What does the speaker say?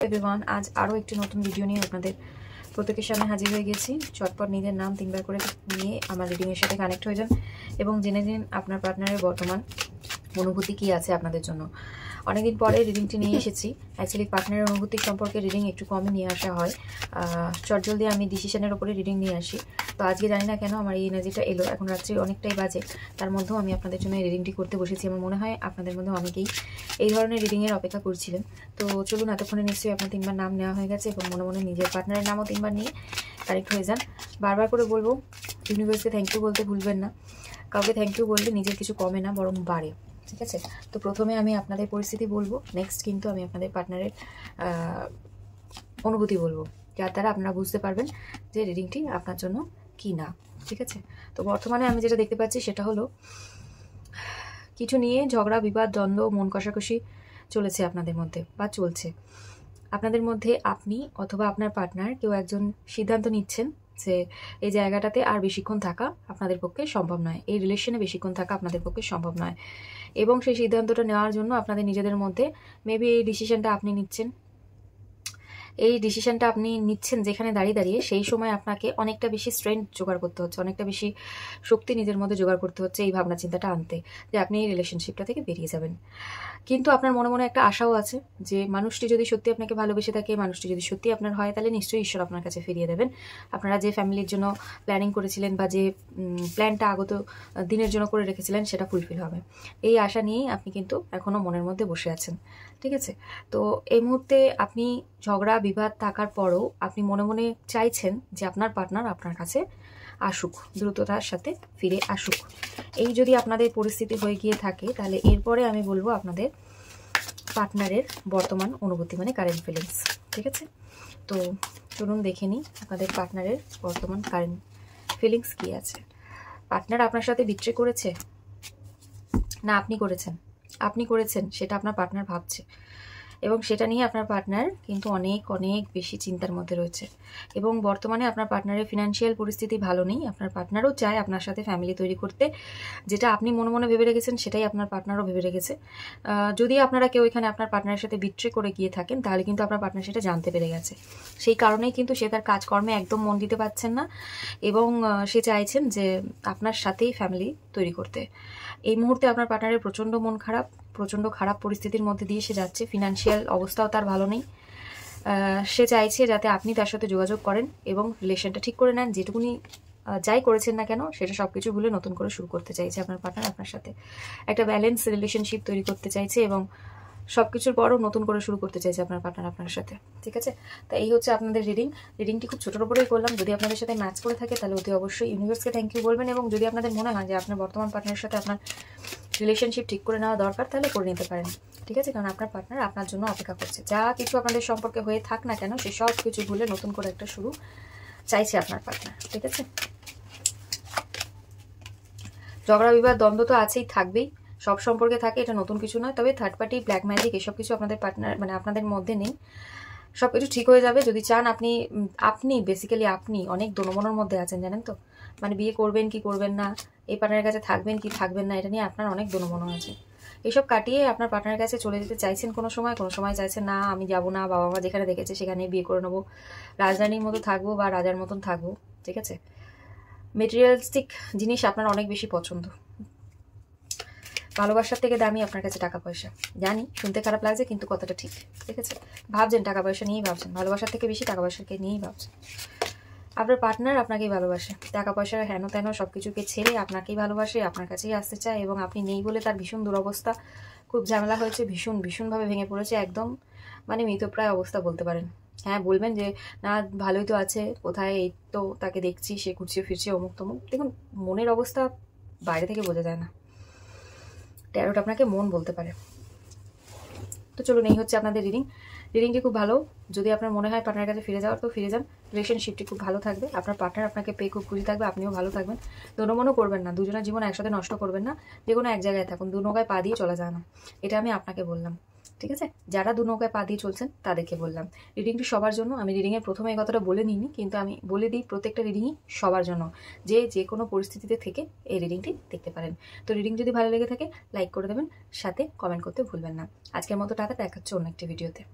Everyone, আজ আরও একটি নতুন ভিডিও নিয়ে আপনাদের প্রত্যেকের সামনে হাজির হয়ে গেছি। চটপট নিজের নাম 3বার করে নিয়ে আমার রিডিংয়ের সাথে কানেক্ট হয়ে যান এবং জেনে নিন আপনার পার্টনারের বর্তমান অনুভূতি কী আছে আপনাদের জন্য। অনেকদিন পরে রিডিংটি নিয়ে এসেছি। অ্যাকচুয়ালি পার্টনারের অনুভূতি সম্পর্কে রিডিং একটু কমই নিয়ে আসা হয়, চটজলদি আমি ডিসিশনের ওপরে রিডিং নিয়ে আসি। তো আজকে জানি না কেন আমার এই এনার্জিটা এলো। এখন রাত্রি অনেকটাই বাজে, তার মধ্যেও আমি আপনাদের জন্য এই রিডিংটি করতে বসেছি। আমার মনে হয় আপনাদের মধ্যে অনেকেই এই ধরনের রিডিংয়ের অপেক্ষা করছিলেন। তো চলুন, এতক্ষণে নিশ্চয়ই আপনার 3বার নাম নেওয়া হয়ে গেছে এবং মনে মনে নিজের পার্টনারের নামও 3বার নিয়ে কারেক্ট হয়ে যান। বারবার করে বলবো, ইউনিভার্সকে থ্যাংক ইউ বলতে ভুলবেন না। কাউকে থ্যাংক ইউ বললে নিজের কিছু কমে না, বরং বাড়ে। ঠিক আছে, তো প্রথমে আমি আপনাদের পরিস্থিতি বলবো, নেক্সট কিন্তু আমি আপনাদের পার্টনারের অনুভূতি বলবো, যার দ্বারা আপনারা বুঝতে পারবেন যে রিডিংটি আপনার জন্য কি না। ঠিক আছে, তো বর্তমানে আমি যেটা দেখতে পাচ্ছি সেটা হলো কিছু নিয়ে ঝগড়া, বিবাদ, দ্বন্দ্ব, মন কষাকষি চলেছে আপনাদের মধ্যে বা চলছে। আপনাদের মধ্যে আপনি অথবা আপনার পার্টনার কেউ একজন সিদ্ধান্ত নিচ্ছেন যে এই জায়গাটাতে আর বেশিক্ষণ থাকা আপনাদের পক্ষে সম্ভব নয়, এই রিলেশনে বেশিক্ষণ থাকা আপনাদের পক্ষে সম্ভব নয়, এবং সেই সিদ্ধান্তটা নেওয়ার জন্য আপনাদের নিজেদের মধ্যে মেবি এই ডিসিশনটা আপনি নিচ্ছেন। এই ডিসিশনটা আপনি নিচ্ছেন যেখানে দাঁড়িয়ে দাঁড়িয়ে সেই সময় আপনাকে অনেকটা বেশি স্ট্রেংথ জোগাড় করতে হচ্ছে, অনেকটা বেশি শক্তি নিজের মধ্যে জোগাড় করতে হচ্ছে এই ভাবনা চিন্তাটা আনতে যে আপনি এই রিলেশনশিপটা থেকে বেরিয়ে যাবেন। কিন্তু আপনার মনে মনে একটা আশাও আছে যে মানুষটি যদি সত্যি আপনাকে ভালোবেসে থাকে, মানুষটি যদি সত্যি আপনার হয়, তাহলে নিশ্চয়ই ঈশ্বর আপনার কাছে ফিরিয়ে দেবেন। আপনারা যে ফ্যামিলির জন্য প্ল্যানিং করেছিলেন বা যে প্ল্যানটা আগত দিনের জন্য করে রেখেছিলেন সেটা ফুলফিল হবে, এই আশা নিয়েই আপনি কিন্তু এখনও মনের মধ্যে বসে আছেন। ঠিক আছে, তো এই মুহূর্তে আপনি ঝগড়া বিবাদ থাকার পরও আপনি মনে মনে চাইছেন যে আপনার পার্টনার আপনার কাছে আসুক, দ্রুততার সাথে ফিরে আসুক। এই যদি আপনাদের পরিস্থিতি হয়ে গিয়ে থাকে, তাহলে এরপরে আমি বলবো আপনাদের পার্টনারের বর্তমান অনুভূতি, মানে কারেন্ট ফিলিংস। ঠিক আছে, তো চলুন দেখে নিই আপনাদের পার্টনারের বর্তমান কারেন্ট ফিলিংস কী আছে। পার্টনার আপনার সাথে বিট্রে করেছে না আপনি করেছেন? আপনি করেছেন সেটা আপনার পার্টনার ভাবছে, এবং সেটা নিয়ে আপনার পার্টনার কিন্তু অনেক অনেক বেশি চিন্তার মধ্যে রয়েছে। এবং বর্তমানে আপনার পার্টনারের ফিনান্সিয়াল পরিস্থিতি ভালো নেই। আপনার পার্টনারও চায় আপনার সাথে ফ্যামিলি তৈরি করতে, যেটা আপনি মনে মনে ভেবে রেখেছেন সেটাই আপনার পার্টনারও ভেবে রেখেছে। যদি আপনারা কেউ এখানে আপনার পার্টনারের সাথে বিট্রে করে গিয়ে থাকেন, তাহলে কিন্তু আপনার পার্টনার সেটা জানতে পেরে গেছে। সেই কারণেই কিন্তু সে তার কাজকর্মে একদম মন দিতে পারছেন না, এবং সে চাইছেন যে আপনার সাথেই ফ্যামিলি তৈরি করতে। এই মুহূর্তে আপনার পার্টনারের প্রচণ্ড মন খারাপ, প্রচণ্ড খারাপ পরিস্থিতির মধ্যে দিয়ে সে যাচ্ছে। ফিনান্সিয়াল অবস্থাও তার ভালো নেই। সে চাইছে যাতে আপনি তার সাথে যোগাযোগ করেন এবং রিলেশনটা ঠিক করে নেন। যেটুকুনি যাই করেছেন না কেন সেটা সব কিছু ভুলে নতুন করে শুরু করতে চাইছে আপনার পার্টনার আপনার সাথে। একটা ব্যালেন্স রিলেশনশিপ তৈরি করতে চাইছে এবং সব কিছুর পরও নতুন করে শুরু করতে চাইছে আপনার পার্টনার আপনার সাথে। ঠিক আছে, তা এই হচ্ছে আপনাদের রিডিংটি খুব ছোটোর উপরেই করলাম। যদি আপনাদের সাথে ম্যাচ করে থাকে তাহলে অতি অবশ্যই ইউনিভার্সকে থ্যাংক ইউ বলবেন, এবং যদি আপনাদের মনে হয় যে আপনার বর্তমান পার্টনারের সাথে আপনার রিলেশনশিপ ঠিক করে নেওয়া দরকার, তাহলে করে নিতে পারেন। ঠিক আছে, কারণ আপনার পার্টনার আপনার জন্য অপেক্ষা করছে। যা কিছু আপনাদের সম্পর্কে হয়ে থাক না কেন, সে সব কিছু ভুলে নতুন করে একটা শুরু চাইছে আপনার পার্টনার। ঠিক আছে, ঝগড়া বিবাদ দ্বন্দ্ব তো আছেই, থাকবেই, সব সম্পর্কে থাকে, এটা নতুন কিছু নয়। তবে থার্ড পার্টি, ব্ল্যাক ম্যাজিক এসব কিছু আপনাদের পার্টনার মানে আপনাদের মধ্যে নেই। সব কিছু ঠিক হয়ে যাবে যদি চান। আপনি বেসিক্যালি আপনি অনেক দোনমনোর মধ্যে আছেন, জানেন তো। মানে বিয়ে করবেন কি করবেন না, এই পার্টনারের কাছে থাকবেন কি থাকবেন না, এটা নিয়ে আপনার অনেক দোনমনো আছে। এসব কাটিয়ে আপনার পার্টনারের কাছে চলে যেতে চাইছেন কোনো সময় চাইছেন না আমি যাবো না, বাবা মা যেখানে দেখেছে সেখানে বিয়ে করে নেবো, রাজধানীর মতো থাকবো বা রাজার মতন থাকবো। ঠিক আছে, মেটেরিয়ালিস্টিক জিনিস আপনার অনেক বেশি পছন্দ। ভালোবাসার থেকে দামি আপনার কাছে টাকা পয়সা। জানি শুনতে খারাপ লাগছে, কিন্তু কথাটা ঠিক। ঠিক আছে, ভাবছেন টাকা পয়সা নিয়েই ভাবছেন, ভালোবাসার থেকে বেশি টাকা পয়সাকে নিয়েই ভাবছেন। আপনার পার্টনার আপনাকেই ভালোবাসে, টাকা পয়সা হেন তেন সব কিছুকে ছেড়ে আপনাকেই ভালোবাসে, আপনার কাছেই আসতে চায়, এবং আপনি নেই বলে তার ভীষণ দুরবস্থা, খুব ঝামেলা হয়েছে, ভীষণভাবে ভেঙে পড়েছে, একদম মানে মৃতপ্রায় অবস্থা বলতে পারেন। হ্যাঁ বলবেন যে না ভালোই তো আছে, কোথায়, এই তো তাকে দেখছি সে ঘুরছে ফিরছে অমুক তমুক। দেখুন, মনের অবস্থা বাইরে থেকে বোঝা যায় না, ট্যারোট আপনাকে মন বলতে পারে। তো চলুন, এই হচ্ছে আপনাদের রিডিংটি খুব ভালো। যদি আপনার মনে হয় পার্টনারের কাছে ফিরে যাওয়ার, তো ফিরে যান। রিলেশনশিপটি খুব ভালো থাকবে, আপনার পার্টনার আপনাকে পেয়ে খুব খুশি থাকবে, আপনিও ভালো থাকবেন। দোনমনও করবেন না, দুজনের জীবন একসাথে নষ্ট করবেন না। যে কোনো এক জায়গায় থাকুন, দু নৌকায় পা দিয়ে চলা যায় না, এটা আমি আপনাকে বললাম। ঠিক আছে, যারা দু নৌকায় পা দিয়ে চলছেন তাদেরকে বললাম। রিডিংটি সবার জন্য। আমি রিডিংয়ের প্রথমে এই কথাটা বলে নিইনি, কিন্তু আমি বলে দিই প্রত্যেকটা রিডিংই সবার জন্য, যে কোনো পরিস্থিতিতে থেকে এই রিডিংটি দেখতে পারেন। তো রিডিং যদি ভালো লেগে থাকে লাইক করে দেবেন, সাথে কমেন্ট করতে ভুলবেন না। আজকের মতো টাটা, দেখা হচ্ছে অন্য একটি ভিডিওতে।